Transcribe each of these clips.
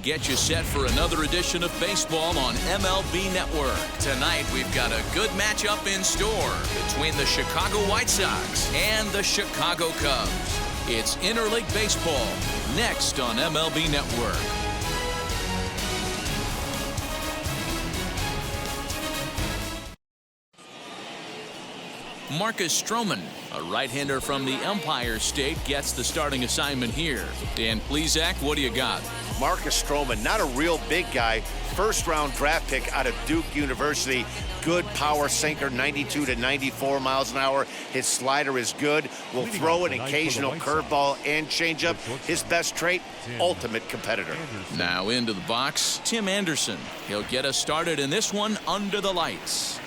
Get you set for another edition of baseball on MLB Network. Tonight, we've got a good matchup in store between the Chicago White Sox and the Chicago Cubs. It's interleague baseball next on MLB Network. Marcus Stroman, a right-hander from the Empire State, gets the starting assignment here. Dan Plesac, what do you got? Marcus Stroman, not a real big guy. First-round draft pick out of Duke University. Good power sinker, 92 to 94 miles an hour. His slider is good. Will throw an occasional curveball and changeup. His best trait, ultimate competitor. Now into the box, Tim Anderson. He'll get us started in this one under the lights.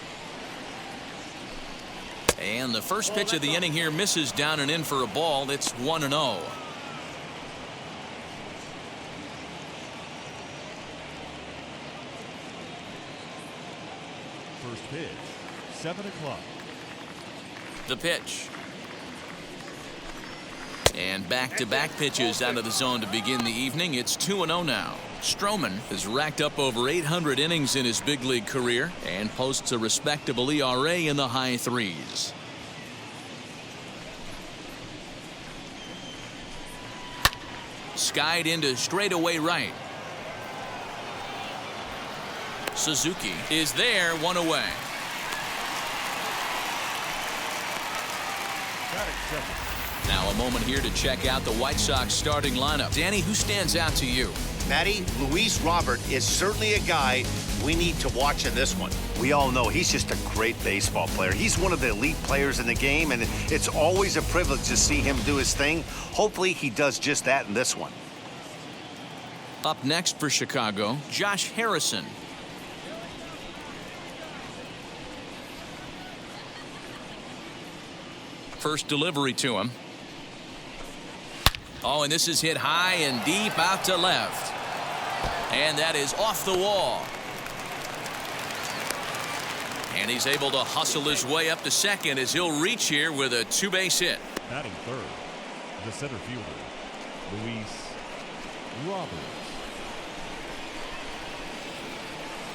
And the first pitch of the inning here misses down and in for a ball. It's 1-0. First pitch, 7 o'clock. The pitch. And back-to-back pitches out of the zone to begin the evening. It's 2-0 now. Stroman has racked up over 800 innings in his big league career and posts a respectable ERA in the high threes. Skied into straightaway right. Suzuki is there, one away. Now a moment here to check out the White Sox starting lineup. Danny, who stands out to you? Matty, Luis Robert is certainly a guy we need to watch in this one. We all know he's just a great baseball player. He's one of the elite players in the game, and it's always a privilege to see him do his thing. Hopefully he does just that in this one. Up next for Chicago, Josh Harrison. First delivery to him. Oh, and this is hit high and deep out to left. And that is off the wall. And he's able to hustle his way up to second as he'll reach here with a two-base hit. Batting third, the center fielder, Luis Robert.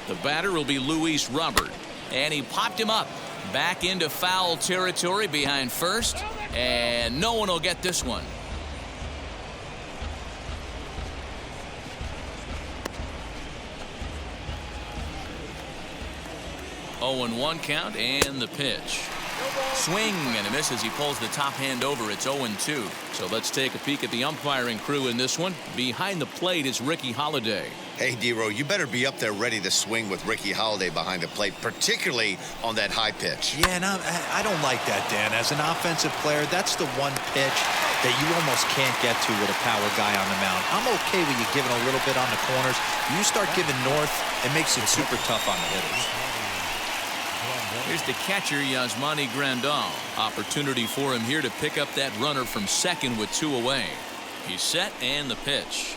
The batter will be Luis Robert. And he popped him up. Back into foul territory behind first. And no one will get this one. 0-1 count and the pitch. Swing and a miss as he pulls the top hand over. It's 0-2. So let's take a peek at the umpiring crew in this one. Behind the plate is Ricky Holiday. Hey, D-Row, you better be up there ready to swing with Ricky Holiday behind the plate, particularly on that high pitch. Yeah, and I don't like that, Dan. As an offensive player, that's the one pitch that you almost can't get to with a power guy on the mound. I'm okay with you giving a little bit on the corners. You start giving north, it makes it super tough on the hitters. Here's the catcher, Yasmani Grandal. Opportunity for him here to pick up that runner from second with two away. He's set and the pitch.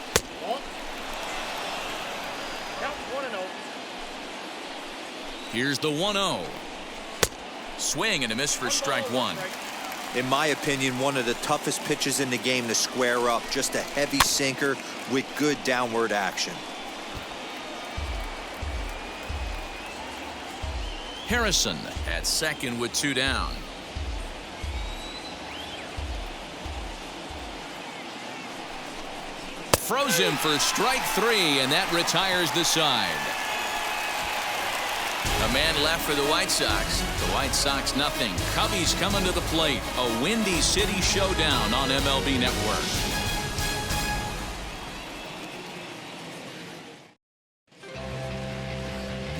Here's the 1-0. Swing and a miss for strike one. In my opinion, one of the toughest pitches in the game to square up. Just a heavy sinker with good downward action. Harrison at second with two down. Froze him for strike three, and that retires the side. A man left for the White Sox. The White Sox nothing. Cubbies coming to the plate. A Windy City showdown on MLB Network.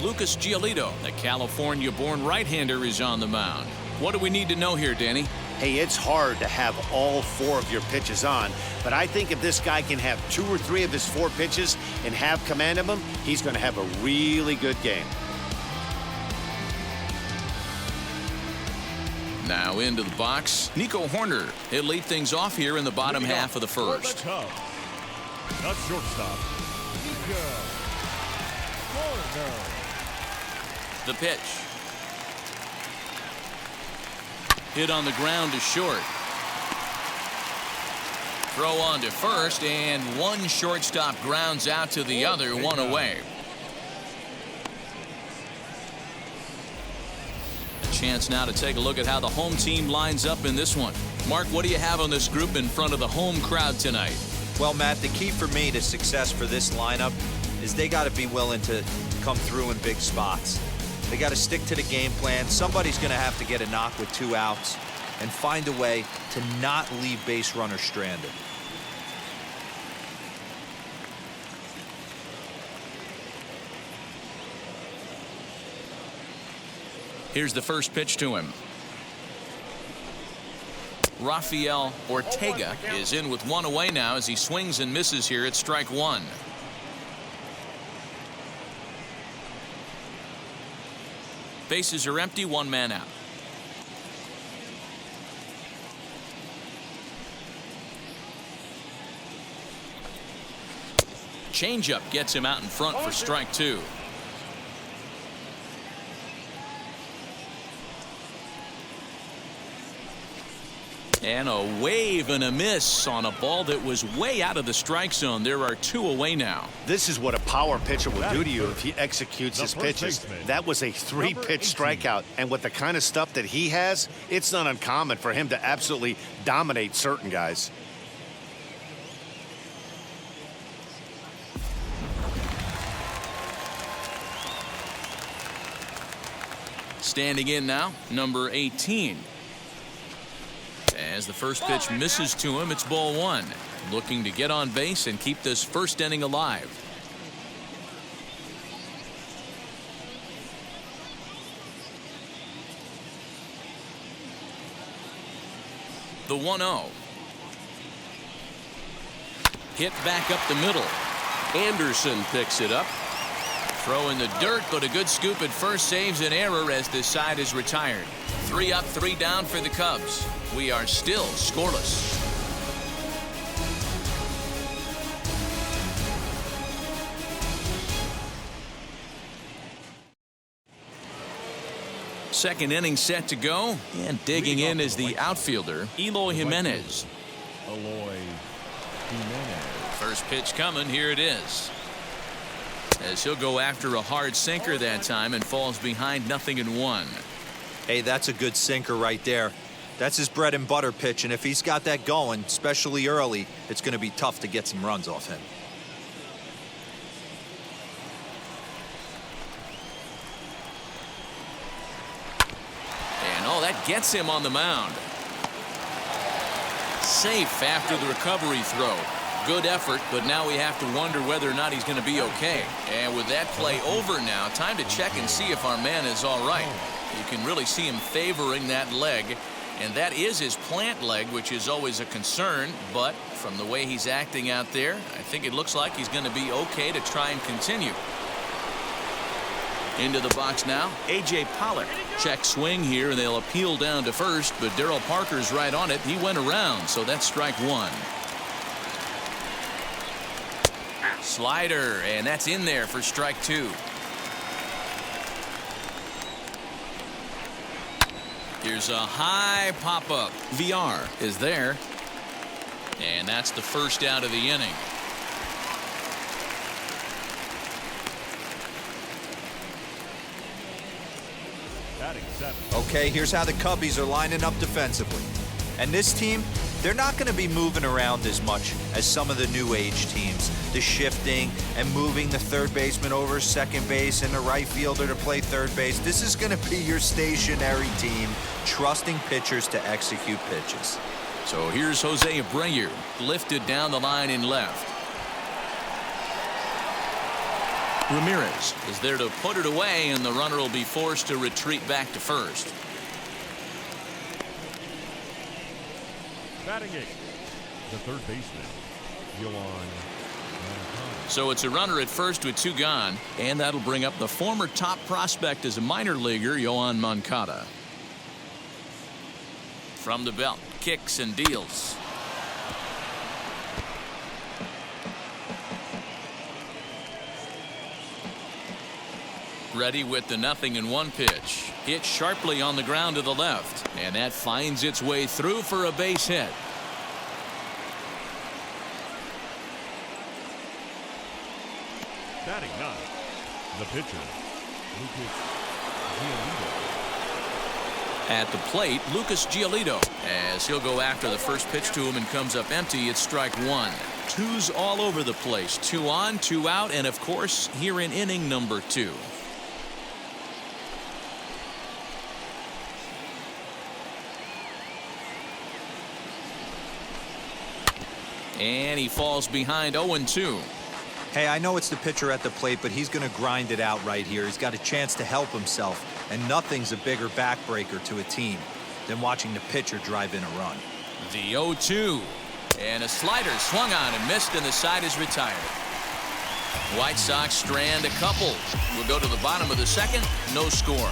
Lucas Giolito, the California-born right-hander, is on the mound. What do we need to know here, Danny? Hey, it's hard to have all four of your pitches on, but I think if this guy can have two or three of his four pitches and have command of them, he's going to have a really good game. Now into the box, Nico Horner. He'll lead things off here in the bottom half of the first. Not shortstop, Nico Horner. The pitch. Hit on the ground to short. Throw on to first, and one shortstop grounds out to the other, one away. A chance now to take a look at how the home team lines up in this one. Mark, what do you have on this group in front of the home crowd tonight? Well, Matt, the key for me to success for this lineup is they got to be willing to come through in big spots. They got to stick to the game plan. Somebody's going to have to get a knock with 2 outs and find a way to not leave base runners stranded. Here's the first pitch to him. Rafael Ortega is in with 1 away now as he swings and misses here at strike 1. Bases are empty, 1 man out. Changeup gets him out in front for strike 2. And a wave and a miss on a ball that was way out of the strike zone. There are 2 away now. This is what a power pitcher will do to you if he executes his pitches. That was a 3-pitch strikeout. And with the kind of stuff that he has, it's not uncommon for him to absolutely dominate certain guys. Standing in now, number 18. As the first pitch misses to him, it's ball 1. Looking to get on base and keep this first inning alive. The 1-0. Hit back up the middle. Anderson picks it up. Throw in the dirt, but a good scoop at first saves an error as this side is retired. 3 up, 3 down for the Cubs. We are still scoreless. Second inning set to go, and digging in is the outfielder, Eloy Jimenez. Eloy Jimenez. First pitch coming, here it is. As he'll go after a hard sinker that time and falls behind 0-1. Hey, that's a good sinker right there. That's his bread and butter pitch, and if he's got that going, especially early, it's going to be tough to get some runs off him. And that gets him on the mound. Safe after the recovery throw. Good effort, but now we have to wonder whether or not he's going to be okay. And with that play over now, time to check and see if our man is all right. You can really see him favoring that leg, and that is his plant leg, which is always a concern. But from the way he's acting out there, I think it looks like he's going to be okay to try and continue. Into the box now, A.J. Pollock. Check swing here, and they'll appeal down to first, but Darryl Parker's right on it. He went around, so that's strike 1. Slider, and that's in there for strike 2. Here's a high pop-up. VR is there. And that's the first out of the inning. Okay, here's how the Cubbies are lining up defensively. And this team, they're not going to be moving around as much as some of the new age teams. The shifting and moving the third baseman over second base and the right fielder to play third base. This is going to be your stationary team, trusting pitchers to execute pitches. So here's Jose Abreu, lifted down the line in left. Ramirez is there to put it away, and the runner will be forced to retreat back to first. Batting eighth, the third baseman, Yohan. So it's a runner at first with 2 gone, and that'll bring up the former top prospect as a minor leaguer, Yohan Moncada. From the belt, kicks and deals. Ready with the 0-1 pitch. Hit sharply on the ground to the left, and that finds its way through for a base hit. Batting ninth, the pitcher, Lucas Giolito. At the plate, Lucas Giolito, as he'll go after the first pitch to him and comes up empty. It's strike one. Twos all over the place. 2 on, 2 out, and of course here in inning number 2. And he falls behind 0-2. Hey, I know it's the pitcher at the plate, but he's going to grind it out right here. He's got a chance to help himself, and nothing's a bigger backbreaker to a team than watching the pitcher drive in a run. The 0-2, and a slider swung on and missed, and the side is retired. White Sox strand a couple. We'll go to the bottom of the second. No score.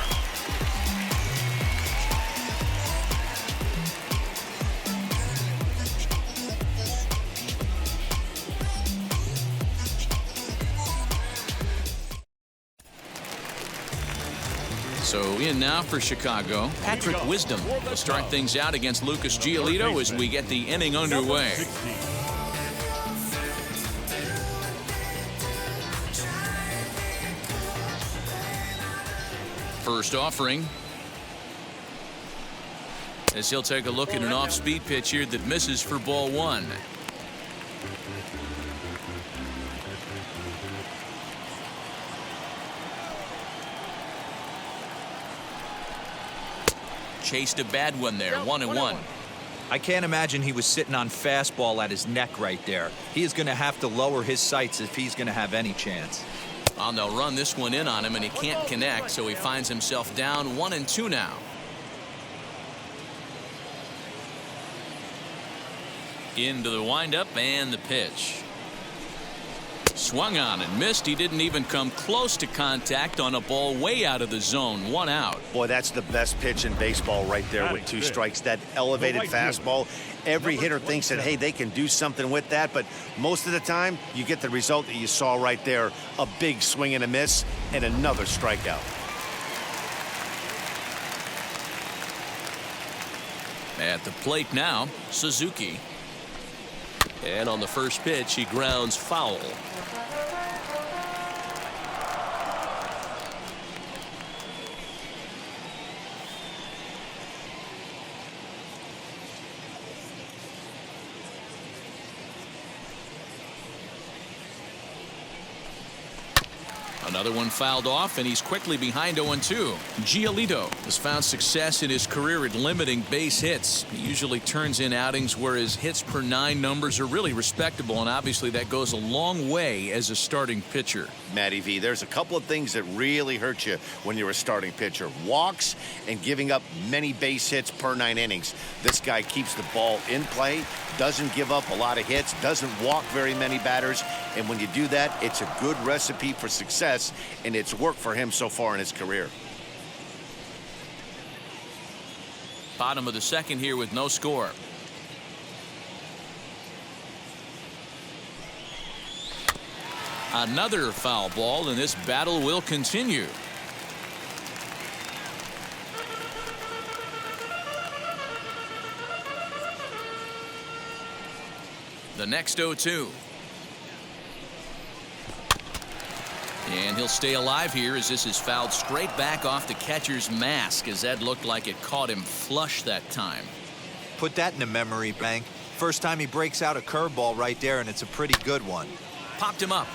So in now for Chicago, Patrick Wisdom will start things out against Lucas Giolito as we get the inning underway. First offering, as he'll take a look at an off-speed pitch here that misses for ball 1. Chased a bad one there, 1-1. I can't imagine he was sitting on fastball at his neck right there. He is going to have to lower his sights if he's going to have any chance. Well, they'll run this one in on him, and he can't connect, so he finds himself down 1-2 now. Into the windup and the pitch. Swung on and missed. He didn't even come close to contact on a ball way out of the zone. 1 out. Boy, that's the best pitch in baseball right there with 2 strikes. That elevated fastball. Every hitter thinks that, hey, they can do something with that, but most of the time you get the result that you saw right there. A big swing and a miss and another strikeout. At the plate now, Suzuki. And on the first pitch, he grounds foul. Another one fouled off, and he's quickly behind 0-2. Giolito has found success in his career at limiting base hits. He usually turns in outings where his hits per 9 numbers are really respectable, and obviously that goes a long way as a starting pitcher. Matty V, there's a couple of things that really hurt you when you're a starting pitcher. Walks and giving up many base hits per 9 innings. This guy keeps the ball in play, doesn't give up a lot of hits, doesn't walk very many batters, and when you do that, it's a good recipe for success, and it's worked for him so far in his career. Bottom of the second here with no score. Another foul ball, and this battle will continue. The next 0-2. And he'll stay alive here as this is fouled straight back off the catcher's mask, as that looked like it caught him flush that time. Put that in a memory bank. First time he breaks out a curveball right there, and it's a pretty good one. Popped him up.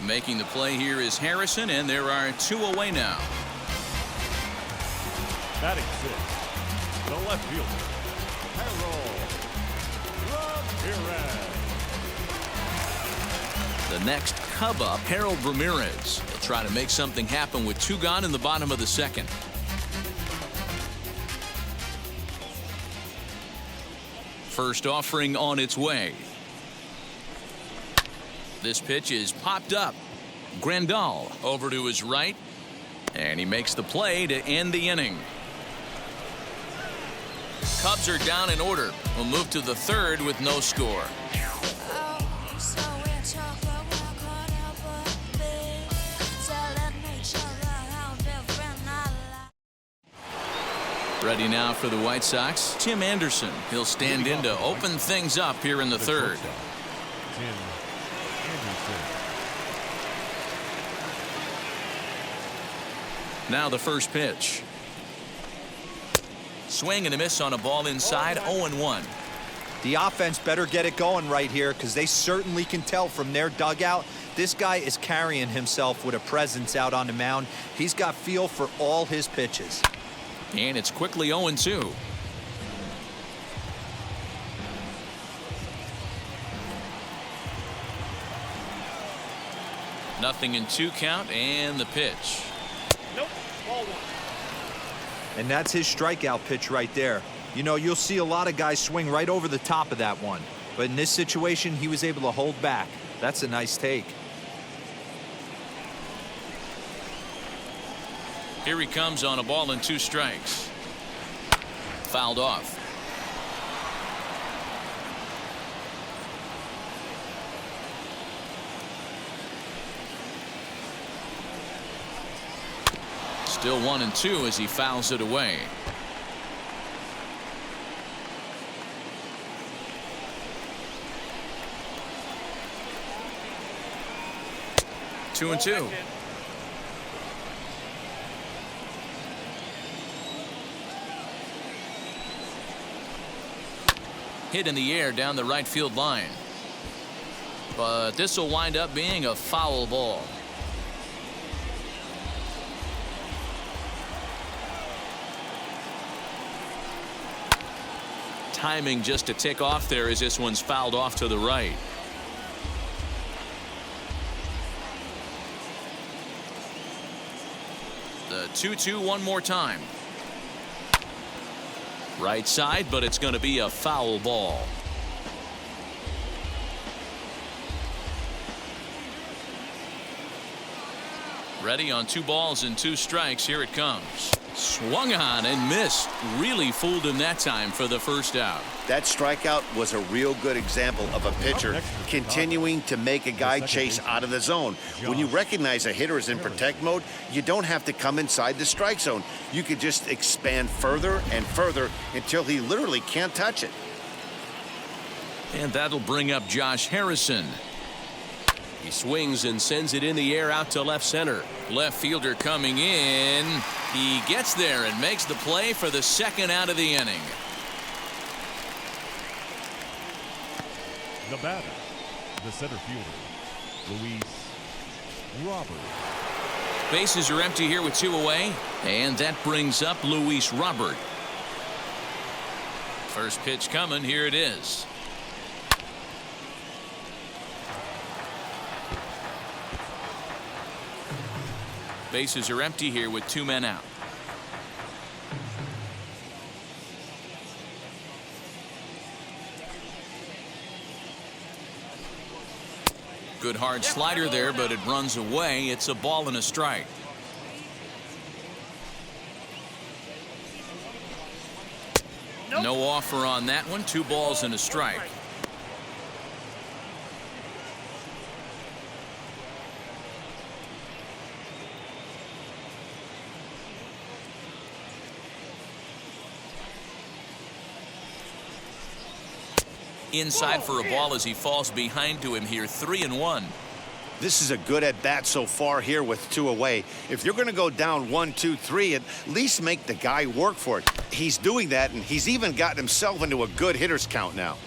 Making the play here is Harrison, and there are 2 away now. Batting 6, the left fielder, Harold Ramirez. The next Cub up, Harold Ramirez. He'll try to make something happen with 2 gone in the bottom of the second. First offering on its way. This pitch is popped up. Grandal over to his right, and he makes the play to end the inning. Cubs are down in order. We'll move to the third with no score. Ready now for the White Sox, Tim Anderson. He'll stand in to open things up here in the third. Tim Anderson. Now the first pitch. Swing and a miss on a ball inside. 0-1. The offense better get it going right here because they certainly can tell from their dugout. This guy is carrying himself with a presence out on the mound. He's got feel for all his pitches. And it's quickly 0-2. Nothing in 2 count and the pitch. Nope, ball 1. And that's his strikeout pitch right there. You know, you'll see a lot of guys swing right over the top of that one. But in this situation, he was able to hold back. That's a nice take. Here he comes on a ball and 2 strikes. Fouled off. Still 1-2 as he fouls it away. Two and two. Hit in the air down the right field line. But this will wind up being a foul ball. Timing just to tick off there as this one's fouled off to the right. The 2-2 one more time. Right side, but it's going to be a foul ball. Ready on 2 balls and 2 strikes. Here it comes. Swung on and missed. Really fooled him that time for the first out. That strikeout was a real good example of a pitcher continuing to make a guy chase out of the zone. When you recognize a hitter is in protect mode, you don't have to come inside the strike zone. You could just expand further and further until he literally can't touch it. And that'll bring up Josh Harrison. He swings and sends it in the air out to left center. Left fielder coming in. He gets there and makes the play for the second out of the inning. The batter, the center fielder, Luis Robert. Bases are empty here with 2 away. And that brings up Luis Robert. First pitch coming. Here it is. Bases are empty here with 2 men out. Good hard slider there, but it runs away. It's a ball and a strike. No offer on that one. 2 balls and a strike. Inside for a ball as he falls behind to him here. 3-1. This is a good at bat so far here with 2 away. If you're going to go down 1, 2, 3, at least make the guy work for it. He's doing that, and he's even gotten himself into a good hitter's count now.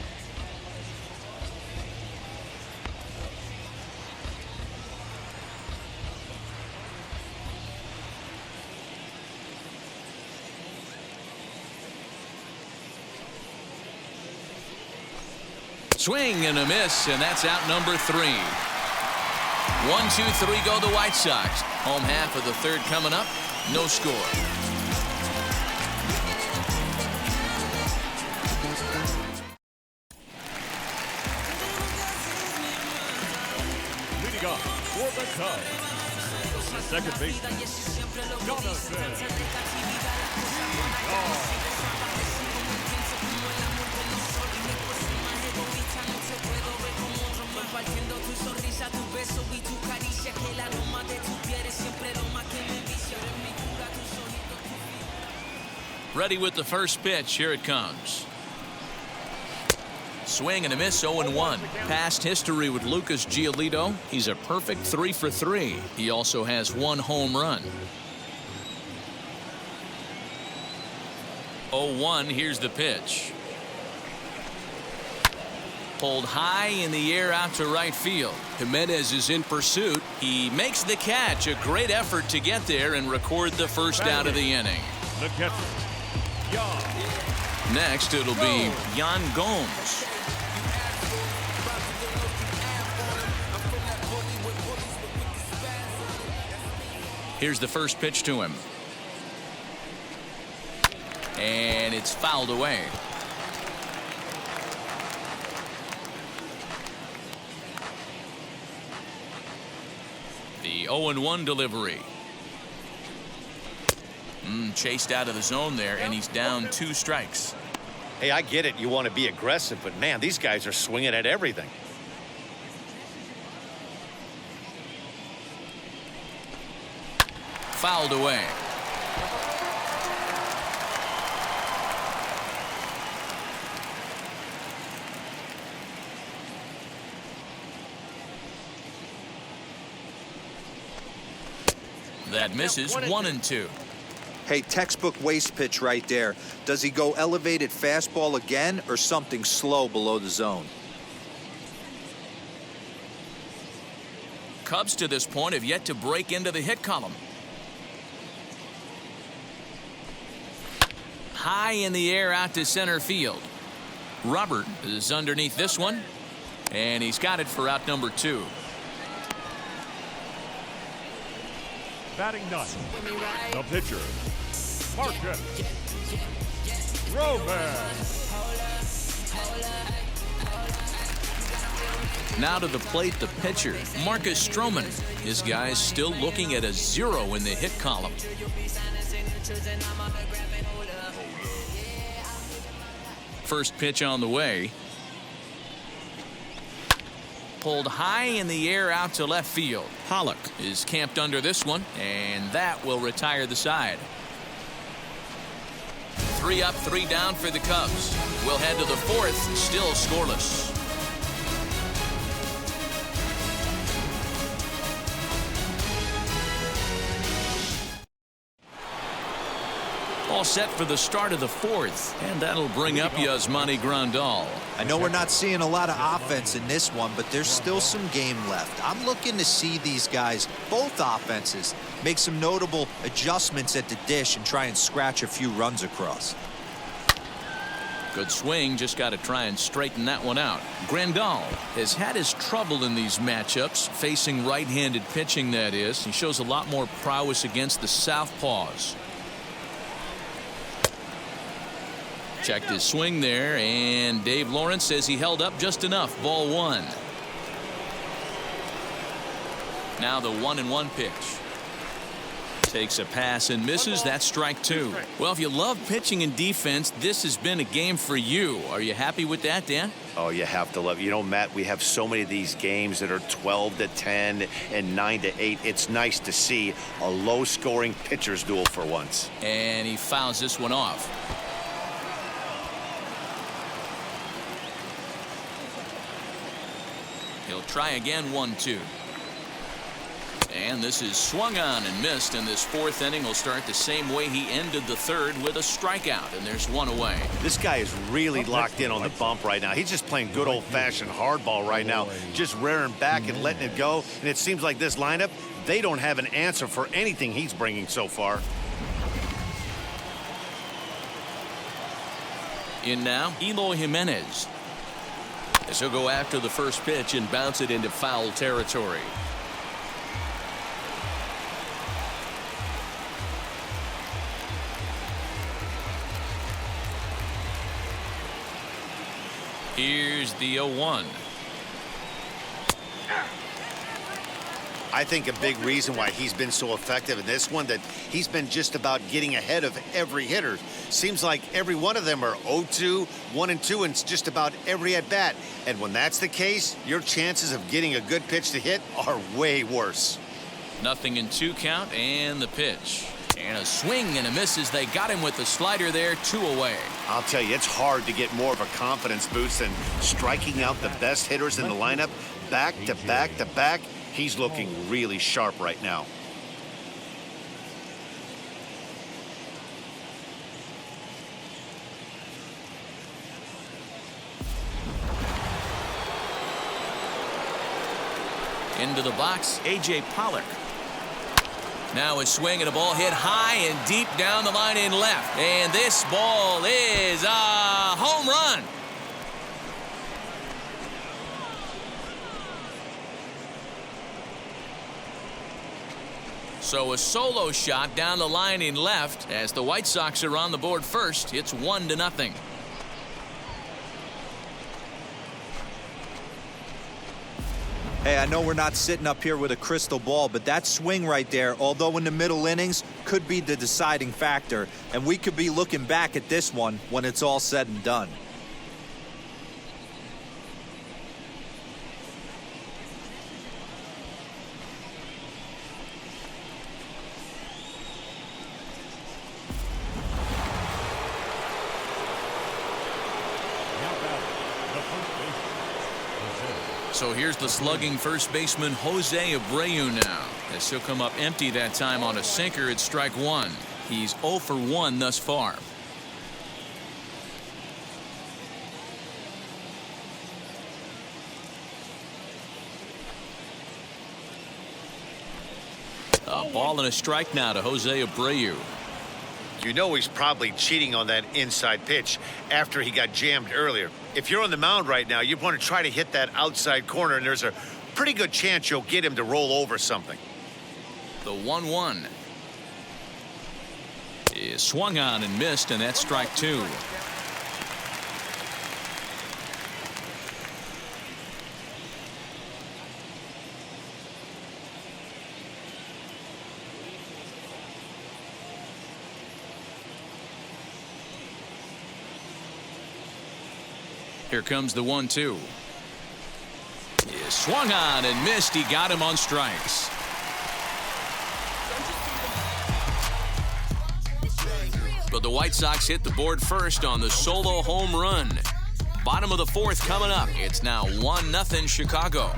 Swing and a miss, and that's out number 3. 1, 2, 3 go the White Sox. Home half of the 3rd coming up. No score. Leading off for the Cubs, the second baseman, Jonathan. Ready with the first pitch. Here it comes. Swing and a miss, 0-1. Past history with Lucas Giolito. He's a perfect 3 for 3. He also has 1 home run. 0-1. Here's the pitch. Pulled high in the air out to right field. Jimenez is in pursuit. He makes the catch. A great effort to get there and record the first out of the inning. The catcher, Jan. Next, it'll be Yan Gomes. Here's the first pitch to him. And it's fouled away. The 0-1 delivery. Chased out of the zone there, and he's down 2 strikes. Hey, I get it. You want to be aggressive, but man, these guys are swinging at everything. Fouled away. That misses. 1-2. Hey, textbook waste pitch right there. Does he go elevated fastball again or something slow below the zone? Cubs to this point have yet to break into the hit column. High in the air out to center field. Robert is underneath this one, and he's got it for out number 2. Batting ninth, the pitcher, Marcus Stroman. Now to the plate, the pitcher, Marcus Stroman. His guy's still looking at a 0 in the hit column. First pitch on the way. Pulled high in the air out to left field. Pollock is camped under this one, and that will retire the side. 3 up, 3 down for the Cubs. We'll head to the 4th, still scoreless. All set for the start of the 4th, and that'll bring up Yasmani Grandal. I know we're not seeing a lot of offense in this one, but there's still some game left. I'm looking to see these guys, both offenses, make some notable adjustments at the dish and try and scratch a few runs across. Good swing, just got to try and straighten that one out. Grandal has had his trouble in these matchups, facing right-handed pitching, that is. He shows a lot more prowess against the southpaws. Checked his swing there, and Dave Lawrence says he held up just enough. Ball 1. Now the 1-1 pitch. Takes a pass and misses. That's strike 2. Well, if you love pitching and defense, this has been a game for you. Are you happy with that, Dan? Oh, you have to love it. You know, Matt, we have so many of these games that are 12-10 and 9-8. It's nice to see a low-scoring pitcher's duel for once. And he fouls this one off. He'll try again, 1-2. And this is swung on and missed, and this 4th inning will start the same way he ended the 3rd, with a strikeout, and there's 1 away. This guy is really locked in on the bump right now. He's just playing good old-fashioned hardball right now, just rearing back and letting it go. And it seems like this lineup, they don't have an answer for anything he's bringing so far. In now, Eloy Jimenez. As he'll go after the first pitch and bounce it into foul territory. Here's the 0-1. I think a big reason why he's been so effective in this one, that he's been just about getting ahead of every hitter. Seems like every one of them are 0-2, 1-2, and it's just about every at-bat. And when that's the case, your chances of getting a good pitch to hit are way worse. 0-2 count, and the pitch. And a swing and a miss as they got him with the slider there, 2 away. I'll tell you, it's hard to get more of a confidence boost than striking out the best hitters in the lineup back to back to back. He's looking really sharp right now. Into the box, A.J. Pollock. Now a swing and a ball hit high and deep down the line in left. And this ball is a home run. So a solo shot down the line in left. As the White Sox are on the board first, it's 1-0. Hey, I know we're not sitting up here with a crystal ball, but that swing right there, although in the middle innings, could be the deciding factor. And we could be looking back at this one when it's all said and done. So here's the slugging first baseman Jose Abreu now. As he'll come up empty that time on a sinker at strike 1. He's 0 for 1 thus far. A ball and a strike now to Jose Abreu. You know he's probably cheating on that inside pitch after he got jammed earlier. If you're on the mound right now, you want to try to hit that outside corner, and there's a pretty good chance you'll get him to roll over something. The 1-1 is swung on and missed, and that's strike 2. Here comes the 1-2. Is swung on and missed. He got him on strikes. But the White Sox hit the board first on the solo home run. Bottom of the 4th coming up. It's now 1-0 Chicago.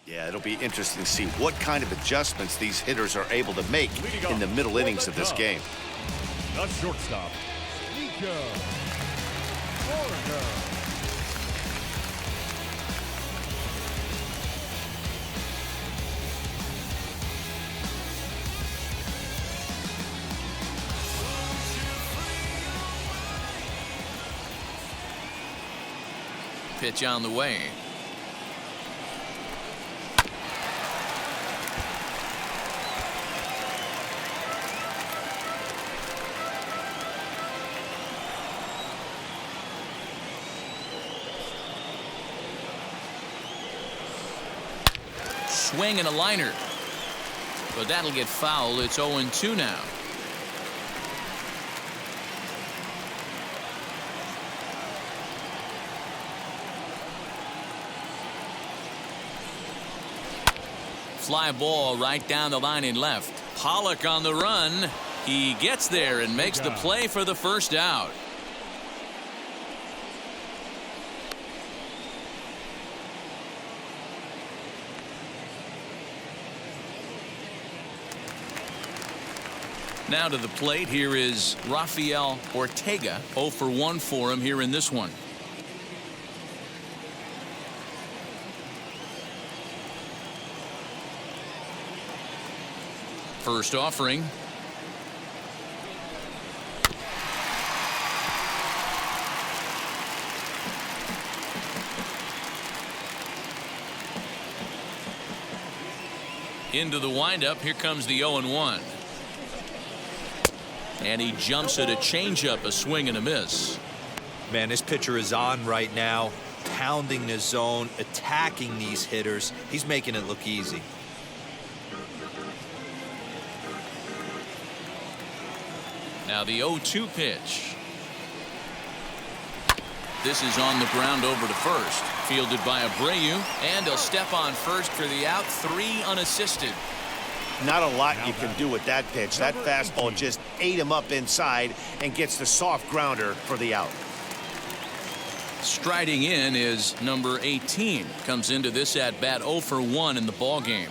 Yeah, it'll be interesting to see what kind of adjustments these hitters are able to make in the middle innings of this game. The shortstop, Nico. Pitch on the way. Swing and a liner. But that'll get foul. It's 0-2 now. Fly ball right down the line in left. Pollock on the run. He gets there and makes the play for the first out. Now to the plate. Here is Rafael Ortega. 0 for 1 for him here in this one. First offering. Into the windup. Here comes the 0-1. And he jumps at a changeup, a swing and a miss. Man, this pitcher is on right now, pounding the zone, attacking these hitters. He's making it look easy. Now the 0-2 pitch. This is on the ground over to first. Fielded by Abreu, and he'll step on first for the out. 3 unassisted. Not a lot you can do with that pitch. That fastball just ate him up inside and gets the soft grounder for the out. Striding in is number 18. Comes into this at bat 0 for 1 in the ball game.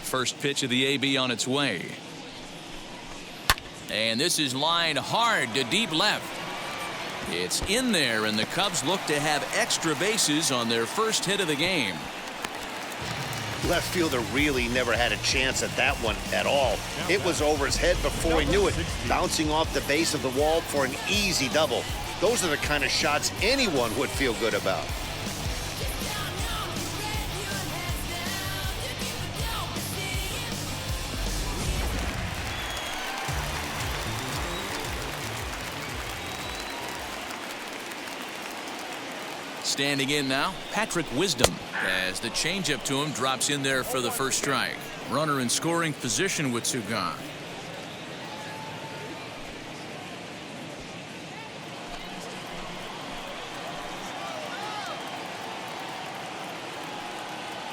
First pitch of the AB on its way. And this is lined hard to deep left. It's in there, and the Cubs look to have extra bases on their first hit of the game. Left fielder really never had a chance at that one at all. It was over his head before he knew it, bouncing off the base of the wall for an easy double. Those are the kind of shots anyone would feel good about. Standing in now, Patrick Wisdom, as the changeup to him drops in there for the first strike. Runner in scoring position with 2 gone.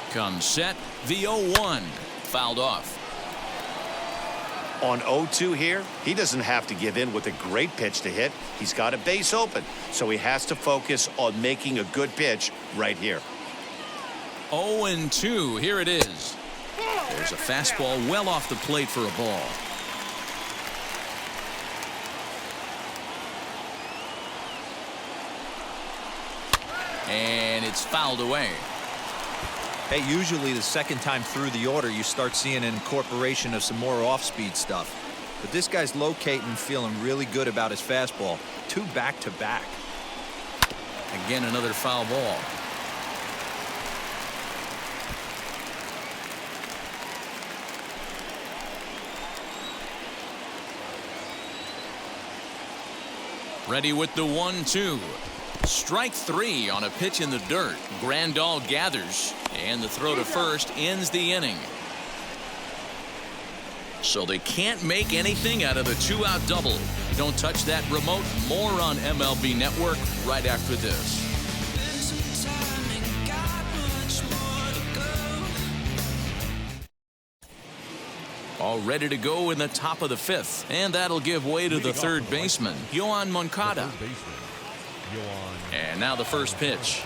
Comes set, the 0-1, fouled off. On 0-2 here, he doesn't have to give in with a great pitch to hit. He's got a base open, so he has to focus on making a good pitch right here. 0-2, here it is. There's a fastball well off the plate for a ball. And it's fouled away. Hey, usually the second time through the order, you start seeing an incorporation of some more off-speed stuff. But this guy's locating and feeling really good about his fastball. 2 back-to-back. Again, another foul ball. Ready with the 1-2. Strike 3 on a pitch in the dirt. Grandal gathers, and the throw to first ends the inning. So they can't make anything out of the 2-out double. Don't touch that remote. More on MLB Network right after this. All ready to go in the top of the 5th, and that'll give way to the third baseman, Yoan Moncada. And now the first pitch.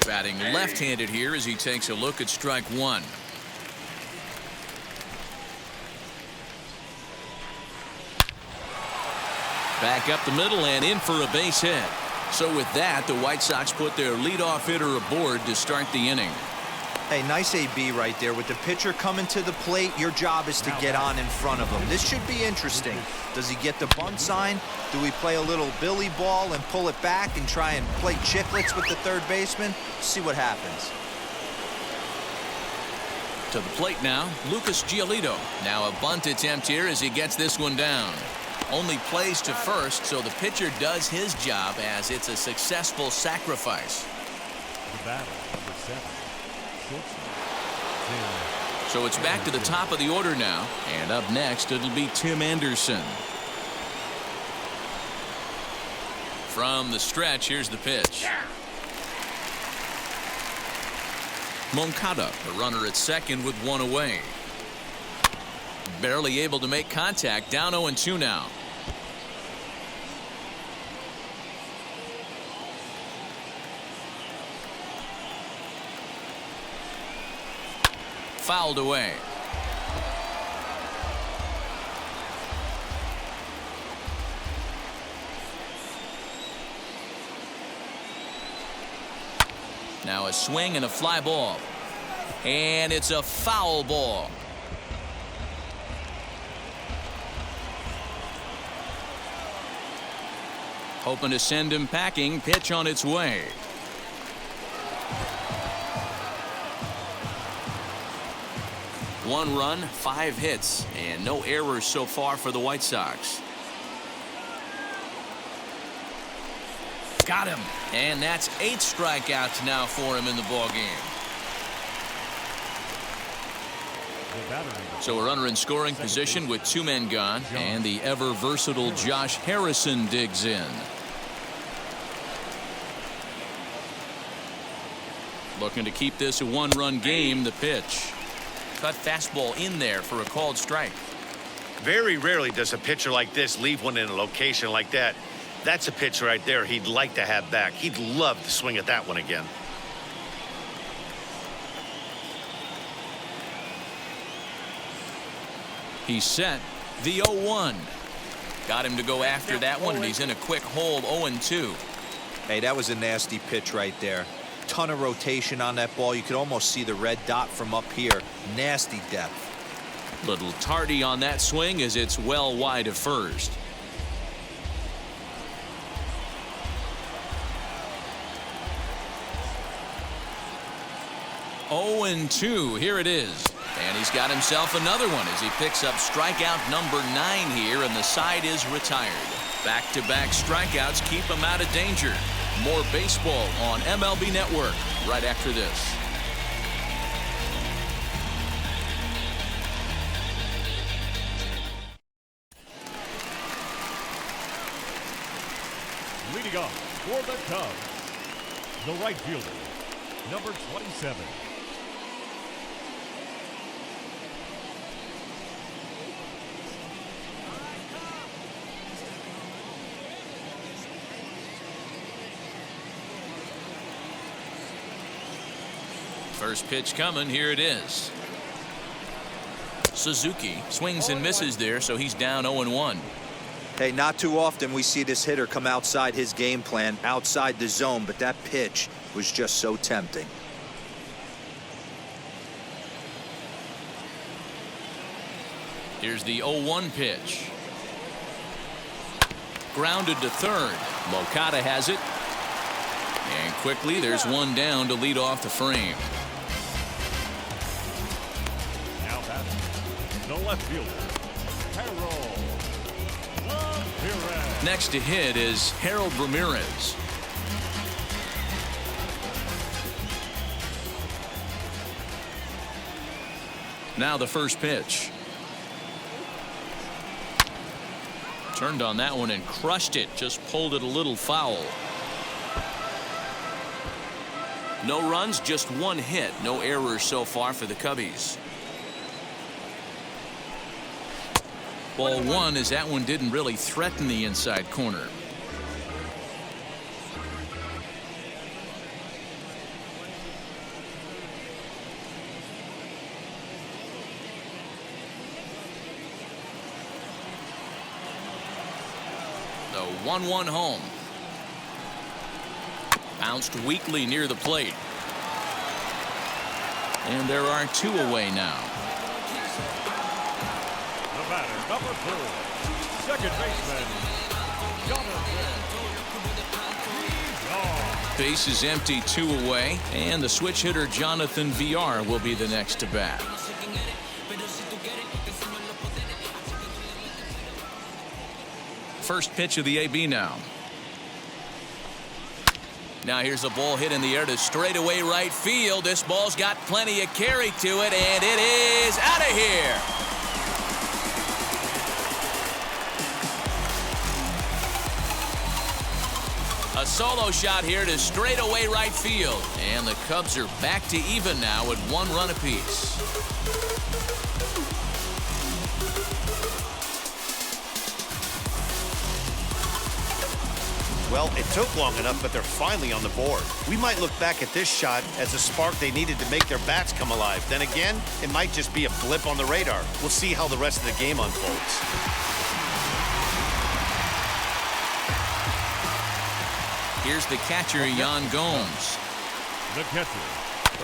Batting left-handed here as he takes a look at strike 1. Back up the middle and in for a base hit. So with that, the White Sox put their leadoff hitter aboard to start the inning. Hey, nice AB right there. With the pitcher coming to the plate, your job is to get on in front of him. This should be interesting. Does he get the bunt sign? Do we play a little billy ball and pull it back and try and play chicklets with the third baseman? See what happens. To the plate now, Lucas Giolito. Now a bunt attempt here as he gets this one down. Only plays to first, so the pitcher does his job as it's a successful sacrifice. The batter, number 7. So it's back to the top of the order now, and up next it'll be Tim Anderson. From the stretch, here's the pitch. Moncada, the runner at second with 1 away. Barely able to make contact, down 0-2 now. Fouled away. Now a swing and a fly ball. And it's a foul ball. Hoping to send him packing. Pitch on its way. One run, 5 hits, and no errors so far for the White Sox. Got him, and that's 8 strikeouts now for him in the ballgame. the battery. So we're under in scoring position with 2 men gone, and the ever versatile Josh Harrison digs in. Looking to keep this a 1-run game. The pitch. Cut fastball in there for a called strike. Very rarely does a pitcher like this leave one in a location like that. That's a pitch right there he'd like to have back. He'd love to swing at that one again. He's set. The 0-1. Got him to go after that one, and he's in a quick hold. 0-2. Hey, that was a nasty pitch right there. Ton of rotation on that ball. You could almost see the red dot from up here. Nasty depth. Little tardy on that swing as it's well wide of first. Oh, and 2. Here it is. And he's got himself another one as he picks up strikeout number 9 here, and the side is retired. Back-to-back strikeouts keep him out of danger. More baseball on MLB Network right after this. Leading off for the Cubs, the right fielder, number 27. First pitch coming. Here it is. Suzuki swings and misses there, so he's down 0-1. Hey, not too often we see this hitter come outside his game plan, outside the zone, but that pitch was just so tempting. Here's the 0-1 pitch. Grounded to third. Moncada has it. And quickly there's one down to lead off the frame. Now batting, the left fielder, Harold Ramirez. Next to hit is Harold Ramirez. Now the first pitch. Turned on that one and crushed it. Just pulled it a little foul. No runs, just one hit. No errors so far for the Cubbies. Ball 1 as that one didn't really threaten the inside corner. The 1-1 home. Bounced weakly near the plate. And there are 2 away now. The batter, number 4, second baseman, Jonathan. Base is empty, 2 away, and the switch hitter Jonathan VR will be the next to bat. First pitch of the AB now. Now here's a ball hit in the air to straightaway right field. This ball's got plenty of carry to it, and it is out of here. A solo shot here to straightaway right field, and the Cubs are back to even now at 1 run apiece. Well, it took long enough, but they're finally on the board. We might look back at this shot as a spark they needed to make their bats come alive. Then again, it might just be a blip on the radar. We'll see how the rest of the game unfolds. Here's the catcher, Yan Gomes. The catcher.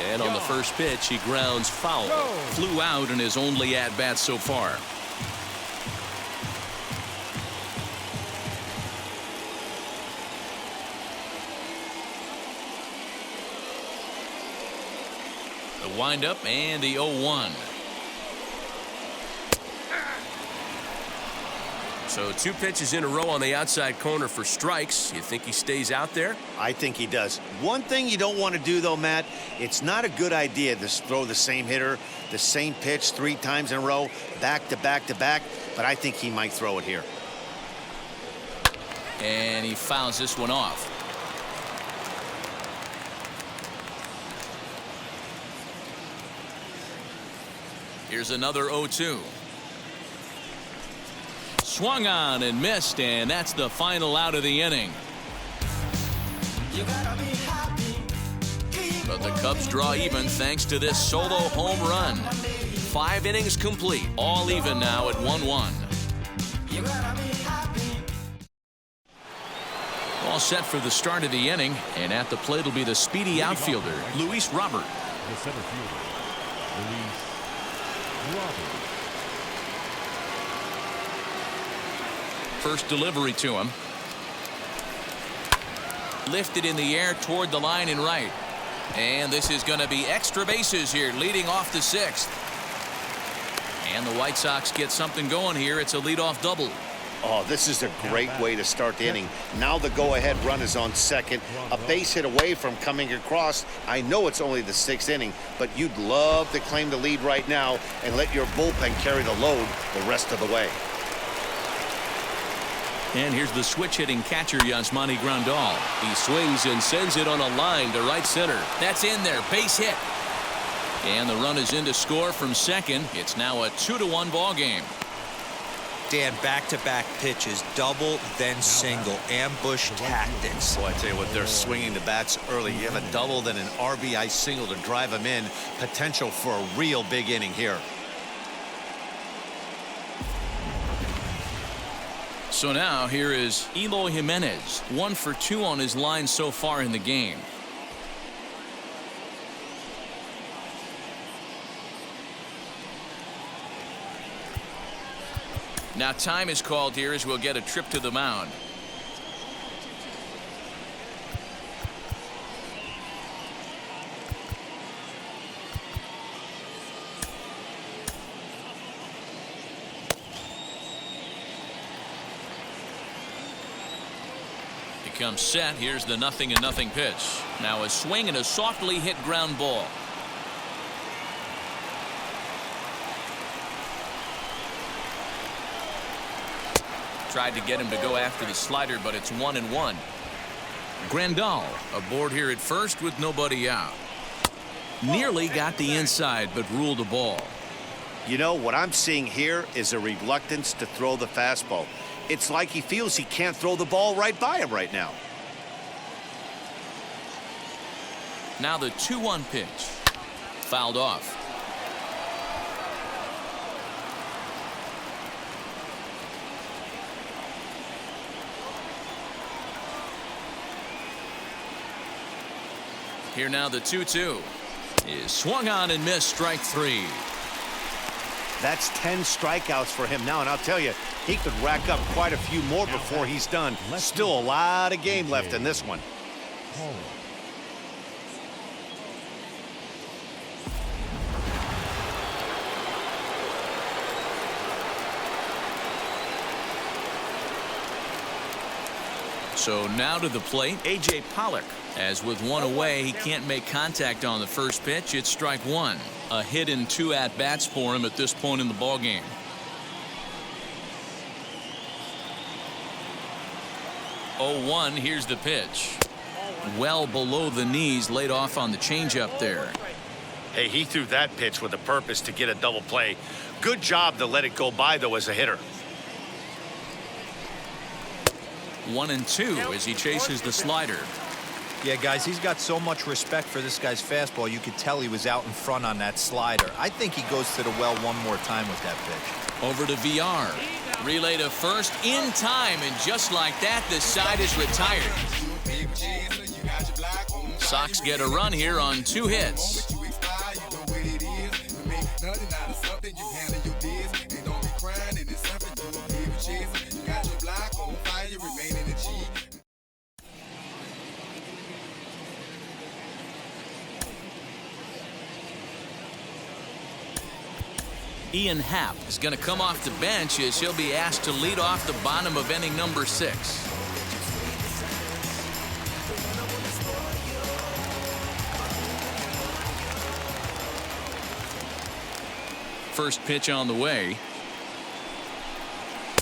And on the first pitch, he grounds foul. Flew out in his only at-bat so far. The windup and the 0-1. So 2 pitches in a row on the outside corner for strikes. You think he stays out there? I think he does. One thing you don't want to do, though, Matt, it's not a good idea to throw the same hitter, the same pitch 3 times in a row, back to back to back, but I think he might throw it here. And he fouls this one off. Here's another 0-2. Swung on and missed, and that's the final out of the inning. But the Cubs draw even thanks to this solo home run. 5 innings complete, all even now at 1-1. All set for the start of the inning, and at the plate will be the speedy outfielder, Luis Robert. The center fielder, Luis Robert. First delivery to him. Lifted in the air toward the line and right. And this is going to be extra bases here, leading off the 6th. And the White Sox get something going here. It's a leadoff double. Oh, this is a great way to start the inning. Now the go-ahead run is on second. A base hit away from coming across. I know it's only the 6th inning, but you'd love to claim the lead right now and let your bullpen carry the load the rest of the way. And here's the switch-hitting catcher, Yasmani Grandal. He swings and sends it on a line to right center. That's in there, base hit. And the run is in to score from second. It's now a 2-1 ball game. Dan, back-to-back pitches, double, then single, ambush tactics. Boy, I tell you what, they're swinging the bats early. You have a double, then an RBI single to drive them in. Potential for a real big inning here. So now here is Eloy Jimenez, 1 for 2 on his line so far in the game. Now time is called here as we'll get a trip to the mound. Comes set. Here's the 0-0 pitch. Now a swing and a softly hit ground ball. Tried to get him to go after the slider, but it's 1-1. Grandal aboard here at first with nobody out. Nearly got the inside, but ruled a ball. You know, what I'm seeing here is a reluctance to throw the fastball. It's like he feels he can't throw the ball right by him right now. Now the 2-1 pitch. Fouled off. Here now the 2-2 is swung on and missed, strike 3. That's 10 strikeouts for him now, and I'll tell you, he could rack up quite a few more before he's done. Still a lot of game left in this one. So now to the plate, A.J. Pollock. As with 1 away, he can't make contact on the first pitch. It's strike 1. A hit in 2 at-bats for him at this point in the ballgame. Oh, 1. Here's the pitch. Well below the knees, laid off on the changeup there. Hey, he threw that pitch with a purpose to get a double play. Good job to let it go by, though, as a hitter. 1-2 as he chases the slider. Yeah, guys, he's got so much respect for this guy's fastball. You could tell he was out in front on that slider. I think he goes to the well one more time with that pitch. Over to VR. Relay to first in time, and just like that, the side is retired. Sox get a run here on 2 hits. Ian Happ is going to come off the bench as he'll be asked to lead off the bottom of inning number 6. First pitch on the way,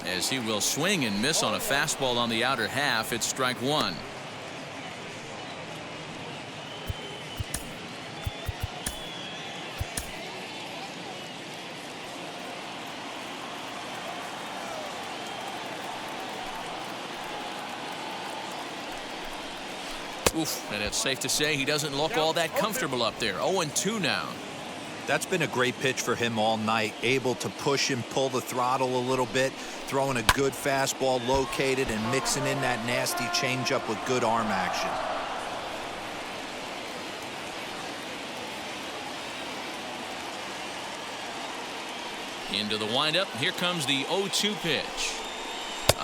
as he will swing and miss on a fastball on the outer half. It's strike 1. Oof, and it's safe to say he doesn't look all that comfortable up there. 0-2 now. That's been a great pitch for him all night. Able to push and pull the throttle a little bit, throwing a good fastball located and mixing in that nasty changeup with good arm action. Into the windup. Here comes the 0-2 pitch.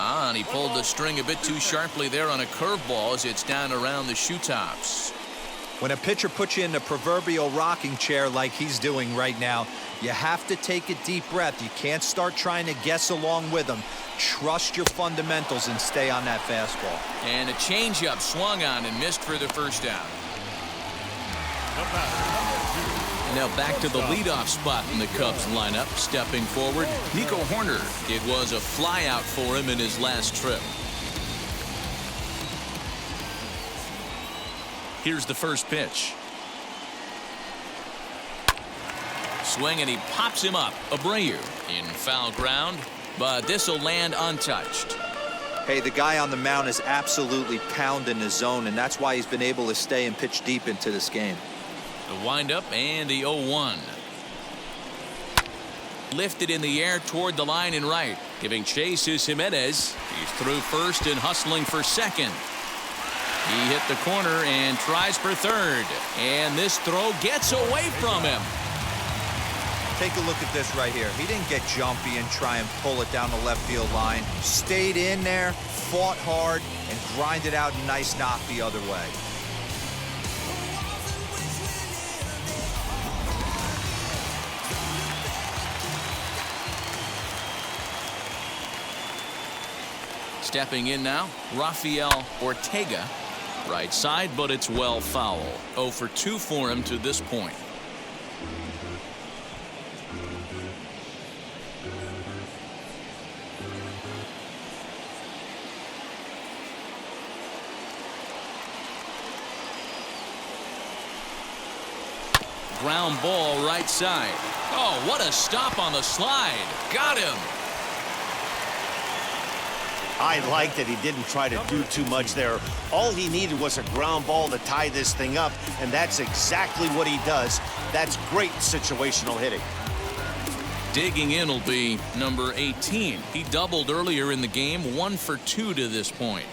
And he pulled the string a bit too sharply there on a curveball as it's down around the shoe tops. When a pitcher puts you in the proverbial rocking chair like he's doing right now, you have to take a deep breath. You can't start trying to guess along with him. Trust your fundamentals and stay on that fastball. And a changeup swung on and missed for the first down. Now back to the leadoff spot in the Cubs lineup. Stepping forward, Nico Horner. It was a flyout for him in his last trip. Here's the first pitch. Swing and he pops him up. Abreu in foul ground, but this will land untouched. Hey, the guy on the mound is absolutely pounding the zone, and that's why he's been able to stay and pitch deep into this game. The windup and the 0-1. Lifted in the air toward the line and right. Giving chase is Jimenez. He's through first and hustling for second. He hit the corner and tries for third. And this throw gets away from him. Take a look at this right here. He didn't get jumpy and try and pull it down the left field line. Stayed in there, fought hard, and grinded out a nice knock the other way. Stepping in now, Rafael Ortega. Right side, but it's well foul. 0 for 2 for him to this point. Ground ball right side. Oh, what a stop on the slide. Got him. I like that he didn't try to do too much there. All he needed was a ground ball to tie this thing up, and that's exactly what he does. That's great situational hitting. Digging in will be number 18. He doubled earlier in the game, 1 for 2 to this point.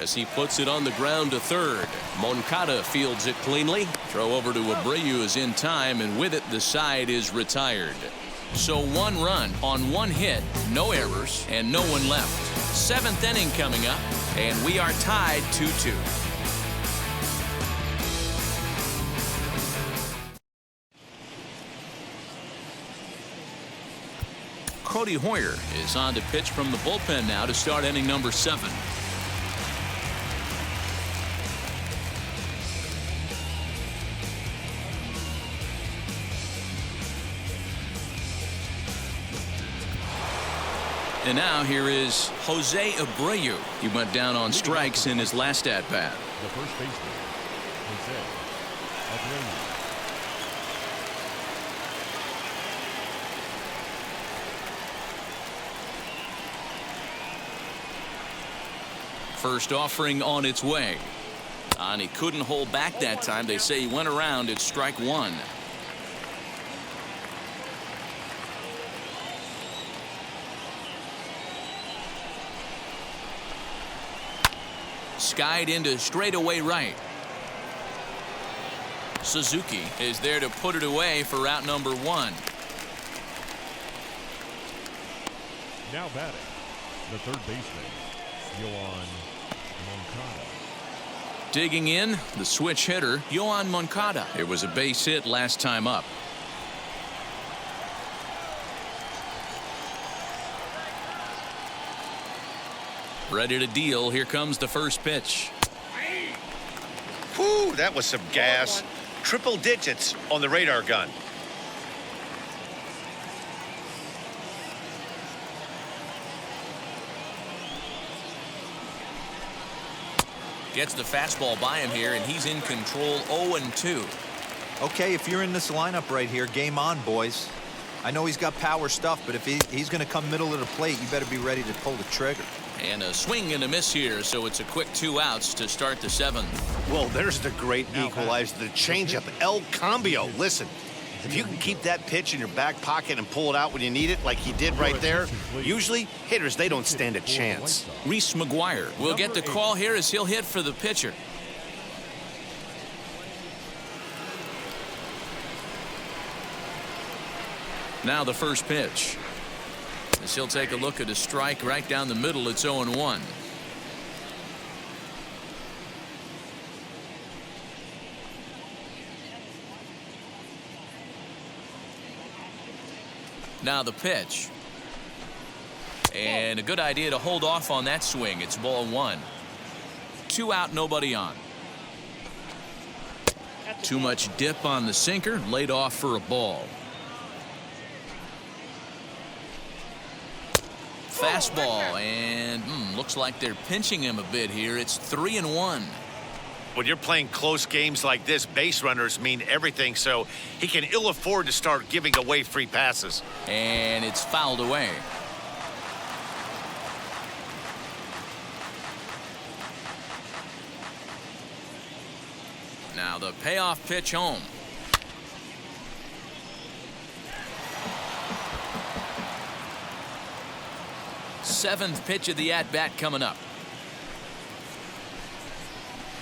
As he puts it on the ground to third. Moncada fields it cleanly. Throw over to Abreu is in time, and with it the side is retired. So 1 run on 1 hit, no errors, and no one left. 7th inning coming up, and we are tied 2-2. Cody Hoyer is on to pitch from the bullpen now to start inning number 7. And now here is Jose Abreu. He went down on strikes in his last at-bat. The first baseman, Jose Abreu. First offering on its way. And he couldn't hold back that time. They say he went around at strike 1. Skied into straightaway right. Suzuki is there to put it away for out number 1. Now batting, the third baseman, Yohan Moncada. Digging in, the switch hitter, Yohan Moncada. It was a base hit last time up. Ready to deal. Here comes the first pitch. Whew, that was some gas. Triple digits on the radar gun. Gets the fastball by him here, and he's in control. 0-2. Okay, if you're in this lineup right here, game on, boys. I know he's got power stuff, but if he's going to come middle of the plate, you better be ready to pull the trigger. And a swing and a miss here, so it's a quick 2 outs to start the 7th. Well, there's the great equalizer, the changeup, El Cambio. Listen, if you can keep that pitch in your back pocket and pull it out when you need it, like he did right there, usually hitters, they don't stand a chance. Reese McGuire will get the call here as he'll hit for the pitcher. Now the first pitch. As he'll take a look at a strike right down the middle. It's 0-1. Now the pitch. And a good idea to hold off on that swing. It's ball 1. 2 out, nobody on. Too much dip on the sinker, laid off for a ball. Fastball, and looks like they're pinching him a bit here. It's 3-1. When you're playing close games like this, base runners mean everything, so he can ill afford to start giving away free passes. And it's fouled away. Now the payoff pitch home. Seventh pitch of the at-bat coming up.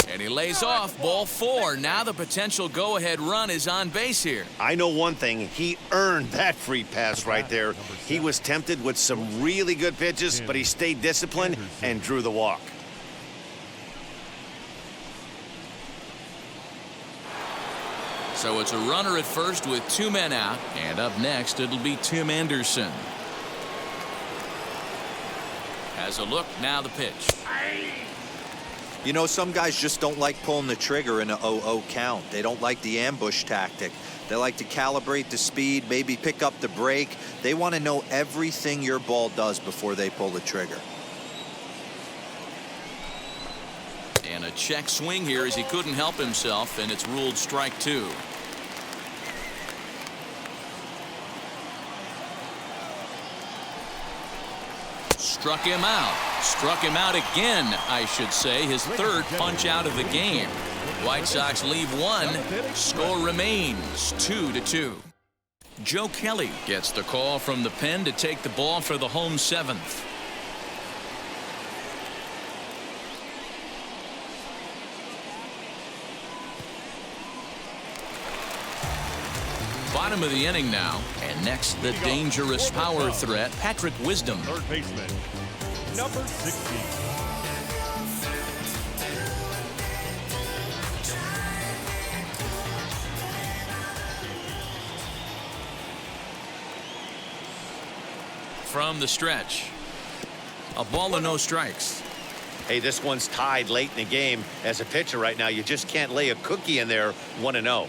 And he lays off. Ball 4. Now the potential go-ahead run is on base here. I know one thing. He earned that free pass right there. He was tempted with some really good pitches, but he stayed disciplined and drew the walk. So it's a runner at first with 2 men out. And up next, it'll be Tim Anderson. Has a look. Now the pitch. You know, some guys just don't like pulling the trigger in a 0-0 count. They don't like the ambush tactic. They like to calibrate the speed, maybe pick up the brake. They want to know everything your ball does before they pull the trigger. And a check swing here as he couldn't help himself, and it's ruled strike 2. Struck him out. Struck him out again, I should say. His 3rd punch out of the game. White Sox leave 1. Score remains 2-2. Joe Kelly gets the call from the pen to take the ball for the home 7th. Bottom of the inning now, and next the dangerous power threat, Patrick Wisdom. Third baseman, number 16. From the stretch, a ball and no strikes. Hey, this one's tied late in the game. As a pitcher right now, you just can't lay a cookie in there 1-0.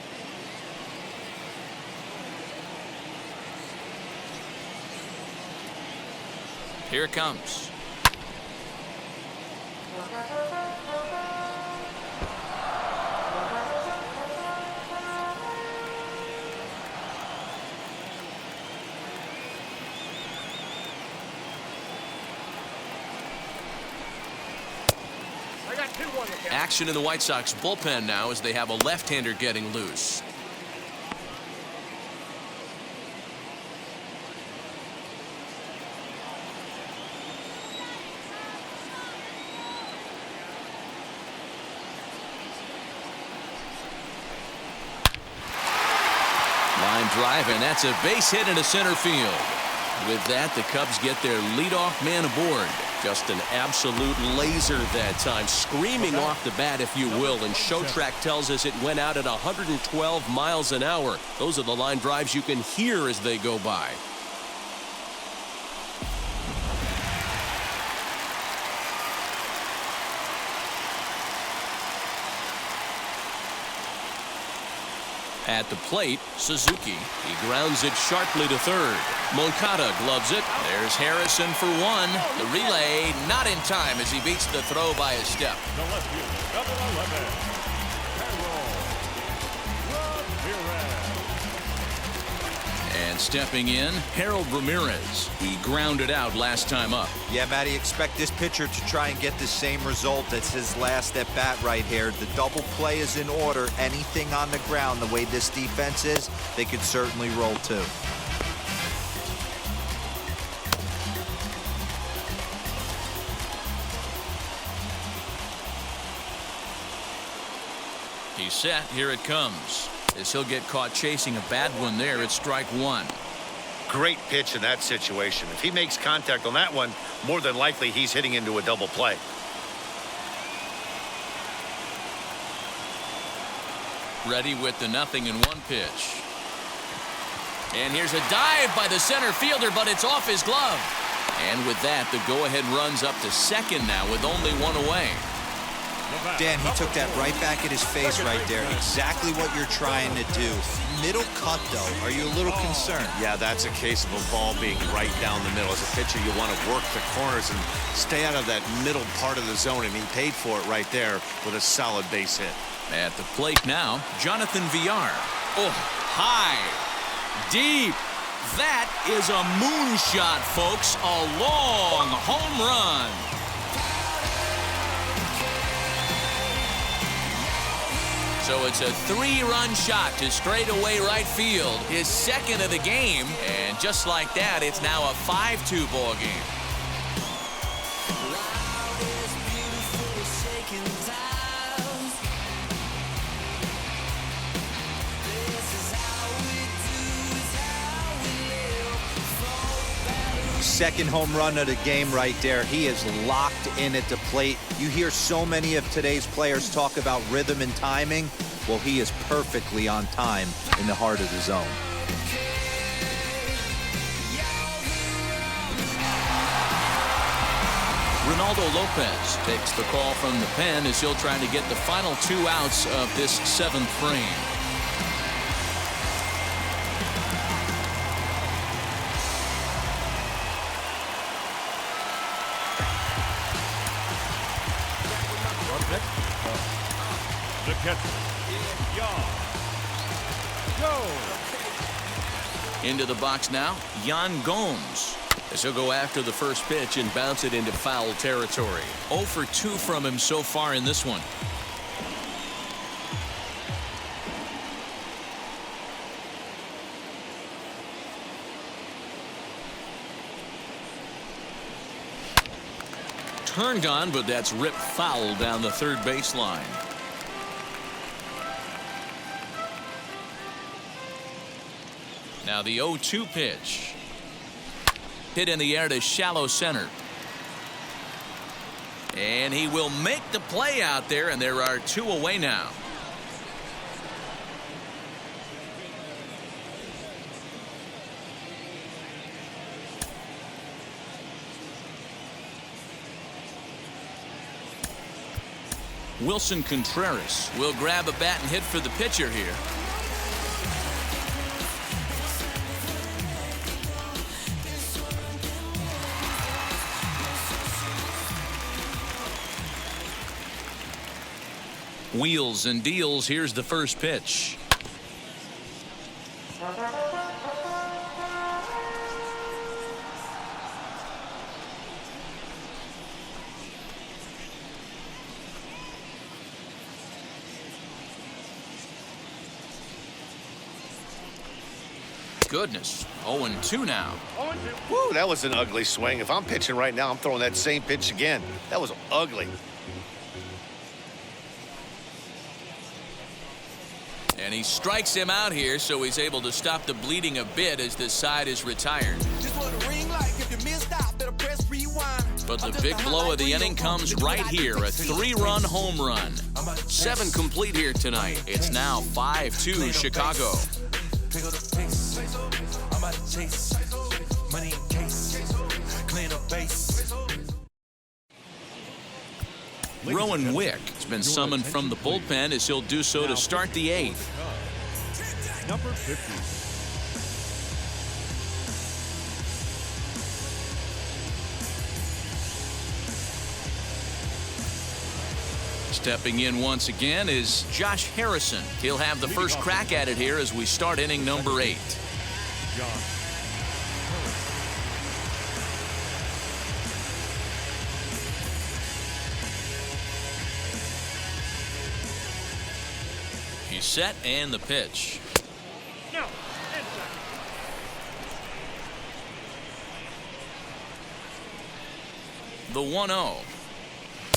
Here it comes. Action in the White Sox bullpen now as they have a left-hander getting loose. Line drive, and that's a base hit into center field. With that, the Cubs get their leadoff man aboard. Just an absolute laser that time, screaming off the bat, if you will, and Showtrack tells us it went out at 112 miles an hour. Those are the line drives you can hear as they go by. At the plate, Suzuki. He grounds it sharply to third. Moncada gloves it. There's Harrison for one. The relay not in time as he beats the throw by a step. The left fielder, number 11, And stepping in, Harold Ramirez. He grounded out last time up. Yeah, Matty, expect this pitcher to try and get the same result as his last at bat right here. The double play is in order. Anything on the ground, the way this defense is, they could certainly roll too. He's set. Here it comes. As he'll get caught chasing a bad one there, it's strike one. Great pitch in that situation. If he makes contact on that one, more than likely he's hitting into a double play. Ready with the 0-1 pitch. And here's a dive by the center fielder, but it's off his glove. And with that, the go-ahead runs up to second now with only one away. Dan, he took that right back at his face right there. Exactly what you're trying to do. Middle cut, though. Are you a little concerned? Yeah, that's a case of a ball being right down the middle. As a pitcher, you want to work the corners and stay out of that middle part of the zone, and he paid for it right there with a solid base hit. At the plate now, Jonathan Villar. Oh, high, deep. That is a moonshot, folks. A long home run. So it's a 3-run shot to straightaway right field, his second of the game, and just like that, it's now a 5-2 ball game. Second home run of the game right there. He is locked in at the plate. You hear so many of today's players talk about rhythm and timing. Well, he is perfectly on time in the heart of the zone. Ronaldo Lopez takes the call from the pen as he'll try to get the final 2 outs of this 7th frame. the catcher, Jan. Go. Into the box now, Yan Gomes. As he'll go after the first pitch and bounce it into foul territory. 0 for 2 from him so far in this one. Turned on, but that's ripped foul down the third baseline. Now the 0-2 pitch. Hit in the air to shallow center. And he will make the play out there, and there are 2 away now. Wilson Contreras will grab a bat and hit for the pitcher here. Wheels and deals. Here's the first pitch. Goodness, 0-2 now. Woo, that was an ugly swing. If I'm pitching right now, I'm throwing that same pitch again. That was ugly. And he strikes him out here, so he's able to stop the bleeding a bit as this side is retired. But the big blow of the inning comes right here, a 3-run home run. 7 complete here tonight. It's now 5-2 Chicago. Rowan Wick has been summoned from the bullpen as he'll do so to start the 8th. Number 50. Stepping in once again is Josh Harrison. He'll have the first crack at it here as we start inning number 8. John. He's set and the pitch. No. The 1-0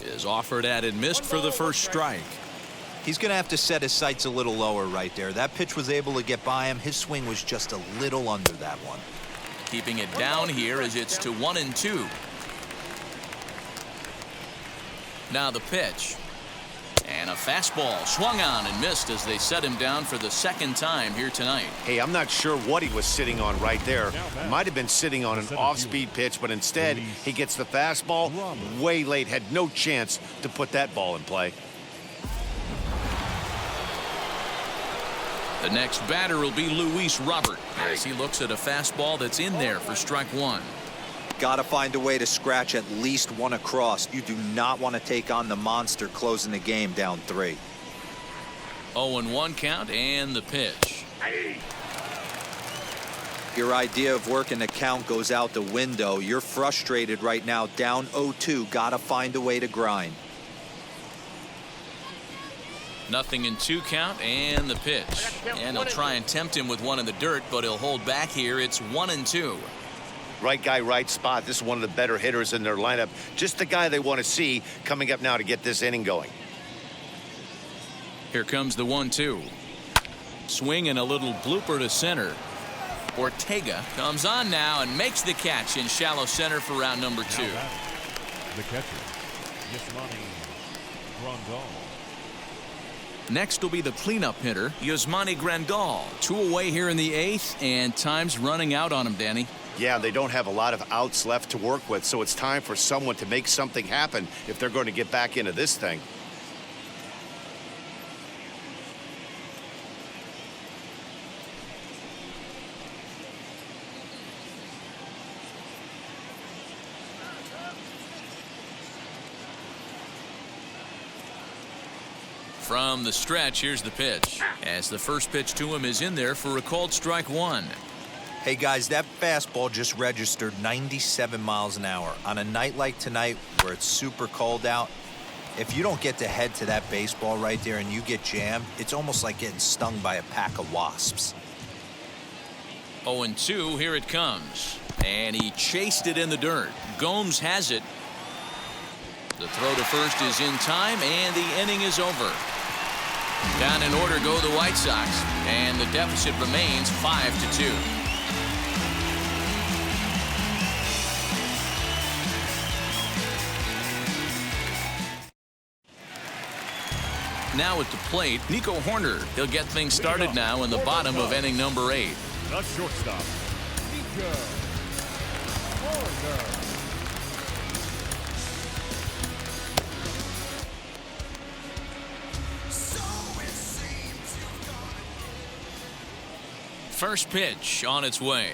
is offered at and missed for the first strike. He's going to have to set his sights a little lower right there. That pitch was able to get by him. His swing was just a little under that one. Keeping it down here as it's to 1-2. Now the pitch. And a fastball swung on and missed as they set him down for the second time here tonight. Hey, I'm not sure what he was sitting on right there. Might have been sitting on an off-speed pitch, but instead he gets the fastball way late. Had no chance to put that ball in play. The next batter will be Luis Robert as he looks at a fastball that's in there for strike 1. Got to find a way to scratch at least one across. You do not want to take on the monster closing the game down 3. 0-1 count and the pitch. Your idea of working the count goes out the window. You're frustrated right now, down 0-2. Got to find a way to grind. 0-2 count and the pitch. And he'll try and tempt him with one in the dirt, but he'll hold back here. It's 1-2. Right guy, right spot. This is one of the better hitters in their lineup. Just the guy they want to see coming up now to get this inning going. Here comes the 1-2. Swing and a little blooper to center. Ortega comes on now and makes the catch in shallow center for round number 2. The catcher, Yasmani Grandal. Next will be the cleanup hitter, Yasmani Grandal. 2 away here in the 8th, and time's running out on him, Danny. Yeah, they don't have a lot of outs left to work with, so it's time for someone to make something happen if they're going to get back into this thing. From the stretch, here's the pitch. As the first pitch to him is in there for a called strike 1. Hey guys, that fastball just registered 97 miles an hour. On a night like tonight where it's super cold out, if you don't get to head to that baseball right there and you get jammed, it's almost like getting stung by a pack of wasps. 0-2, here it comes. And he chased it in the dirt. Gomes has it. The throw to first is in time, and the inning is over. Down in order go the White Sox, and the deficit remains 5-2. Now at the plate, Nico Horner. He'll get things started now in the bottom of inning number 8. The shortstop, Nico Horner. First pitch on its way.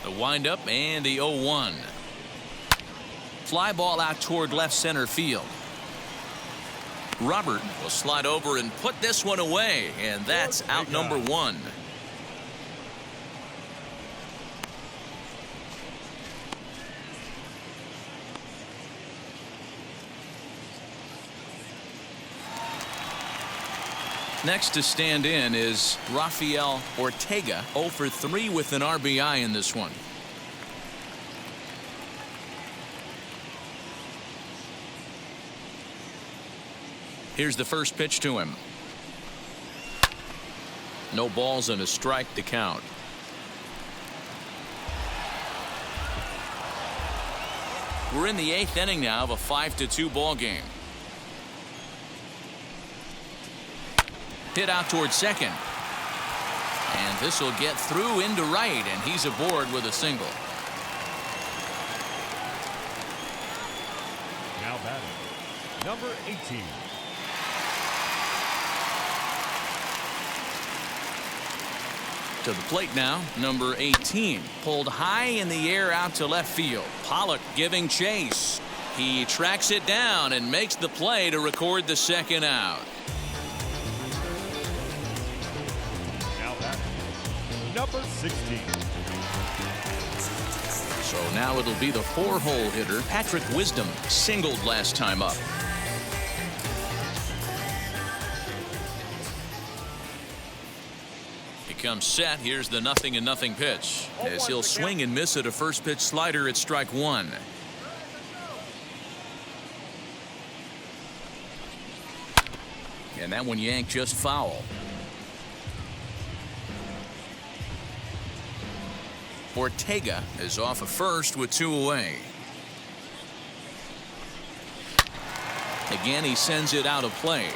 The windup and the 0-1. Fly ball out toward left center field. Robert will slide over and put this one away, and that's out number 1. Next to stand in is Rafael Ortega, 0 for 3 with an RBI in this one. Here's the first pitch to him. No balls and a strike to count. We're in the 8th inning now of a 5-2 ball game. Hit out towards second. And this will get through into right, and he's aboard with a single. Now batting, number 18. To the plate now, number 18. Pulled high in the air out to left field. Pollock giving chase. He tracks it down and makes the play to record the second out. Now batting, number 16. So now it'll be the 4-hole hitter, Patrick Wisdom, singled last time up. Comes set. Here's the 0-0 pitch as he'll swing and miss at a first pitch slider at strike one. And that one yanked just foul. Ortega is off of first with 2 away. Again, he sends it out of play.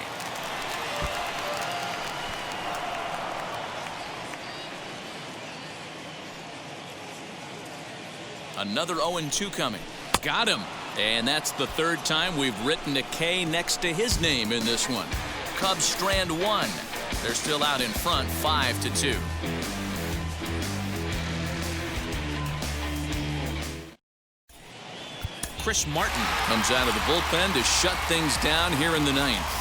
Another 0-2 coming. Got him. And that's the 3rd time we've written a K next to his name in this one. Cubs strand 1. They're still out in front 5-2. Chris Martin comes out of the bullpen to shut things down here in the 9th.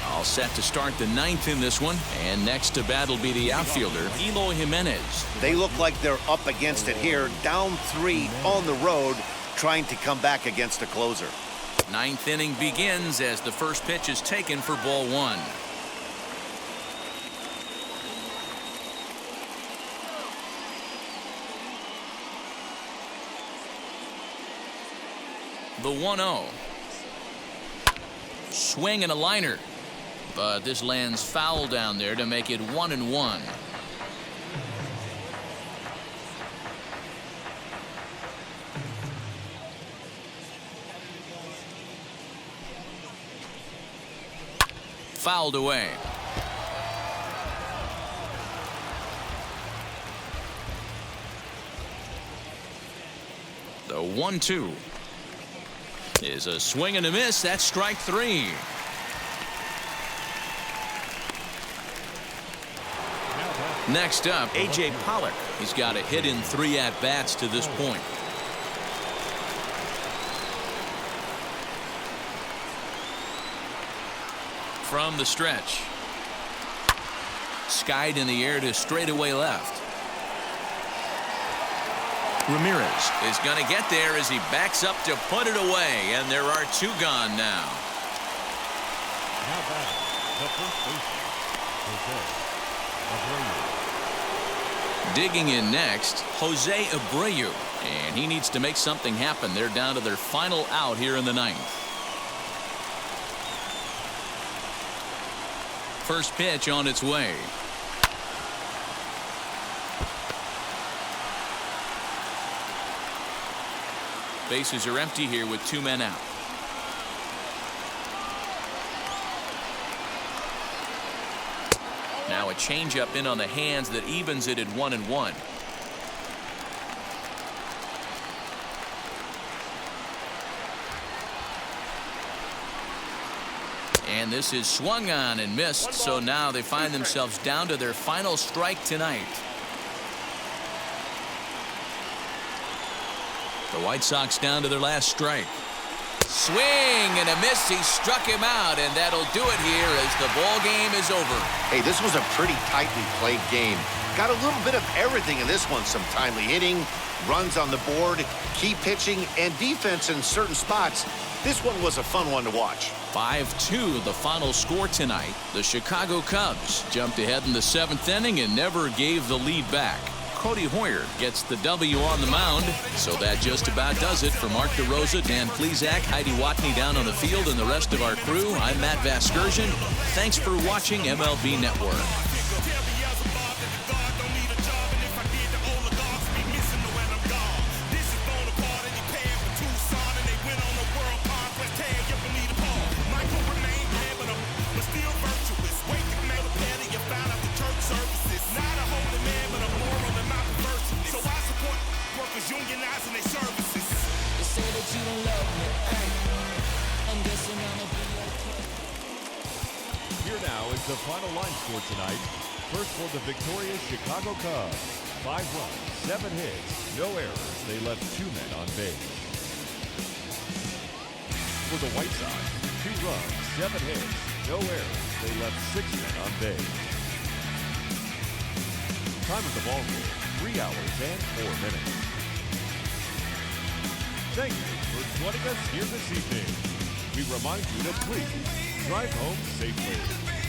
All set to start the 9th in this one, and next to bat will be the outfielder Eloy Jimenez. They look like they're up against it here, down 3 on the road, trying to come back against a closer. 9th inning begins as the first pitch is taken for ball 1. The 1-0. Swing and a liner. But this lands foul down there to make it 1-1. Fouled away. The 1-2 is a swing and a miss. That's strike 3. Next up, A.J. Pollock. He's got a hit in 3 at-bats to this point. From the stretch. Skied in the air to straightaway left. Ramirez is going to get there as he backs up to put it away, and there are 2 gone now. Now batting, the first baseman, Jose Abreu. Digging in next, Jose Abreu, and he needs to make something happen. They're down to their final out here in the 9th. First pitch on its way. Bases are empty here with 2 men out. Now a changeup in on the hands that evens it at 1-1. And this is swung on and missed, so now they find themselves down to their final strike tonight. The White Sox down to their last strike. Swing and a miss. He struck him out, and that'll do it here as the ball game is over. Hey, this was a pretty tightly played game. Got a little bit of everything in this one. Some timely hitting, runs on the board, key pitching, and defense in certain spots. This one was a fun one to watch. 5-2 the final score tonight. The Chicago Cubs jumped ahead in the 7th inning and never gave the lead back. Cody Hoyer gets the W on the mound. So that just about does it. For Mark DeRosa, Dan Plesac, Heidi Watney down on the field, and the rest of our crew, I'm Matt Vasgersian. Thanks for watching MLB Network. Michael remained pivotal, but still virtuous. The final line score tonight. First for the victorious Chicago Cubs. 5 runs, 7 hits, no errors. They left 2 men on base. For the White Sox, 2 runs, 7 hits, no errors. They left 6 men on base. Time of the ball game, 3 hours and 4 minutes. Thank you for joining us here this evening. We remind you to please drive home safely.